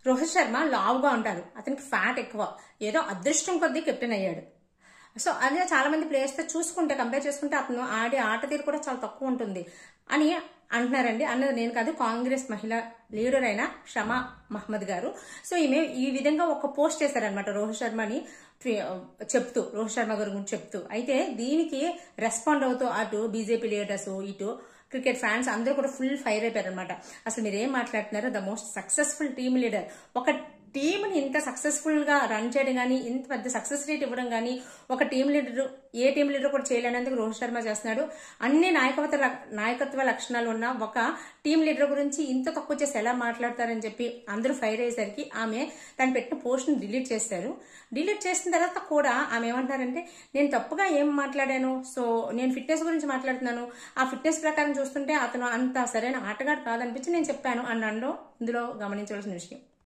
రోహిత్ శర్మ లావుగా ఉంటారు, అతనికి ఫ్యాట్ ఎక్కువ, ఏదో అదృష్టం కొద్దీ కెప్టెన్ అయ్యాడు. సో అదే చాలా మంది ప్లేయర్స్ తో చూసుకుంటే కంపేర్ చేసుకుంటే అతను ఆడే ఆట తీరు కూడా చాలా తక్కువ ఉంటుంది అని అంటున్నారండి. అన్నది నేను కాదు, కాంగ్రెస్ మహిళా లీడర్ అయిన షమా మహమ్మద్ గారు. సో ఈమె ఈ విధంగా ఒక పోస్ట్ చేశారనమాట రోహిత్ శర్మని చెప్తూ, రోహిత్ శర్మ గారి గురించి చెప్తూ. అయితే దీనికి రెస్పాండ్ అవుతూ అటు బీజేపీ లీడర్స్, ఇటు క్రికెట్ ఫ్యాన్స్ అందరూ కూడా ఫుల్ ఫైర్ అయిపోయారు అనమాట. అసలు మీరు ఏం మాట్లాడుతున్నారు, the most successful team leader, ఒక టీంని ఇంత సక్సెస్ఫుల్ గా రన్ చేయడం కానీ, ఇంత పెద్ద సక్సెస్ రేట్ ఇవ్వడం కానీ ఒక టీం లీడర్, ఏ టీం లీడర్ కూడా చేయలేనందుకు రోహిత్ శర్మ చేస్తున్నాడు. అన్ని నాయకత్వ లక్షణాలు ఉన్న ఒక టీం లీడర్ గురించి ఇంత తక్కువ చేసి ఎలా మాట్లాడతారని చెప్పి అందరూ ఫైర్ అయ్యేసరికి ఆమె తను పెట్టిన పోస్ట్ ని డిలీట్ చేశారు. డిలీట్ చేసిన తర్వాత కూడా ఆమె ఏమంటారంటే, నేను తప్పుగా ఏం మాట్లాడాను, సో నేను ఫిట్నెస్ గురించి మాట్లాడుతున్నాను, ఆ ఫిట్నెస్ ప్రకారం చూస్తుంటే అతను అంత సరైన ఆటగాడు కాదనిపించి నేను చెప్పాను అన్నాడు. ఇందులో గమనించవలసిన విషయం.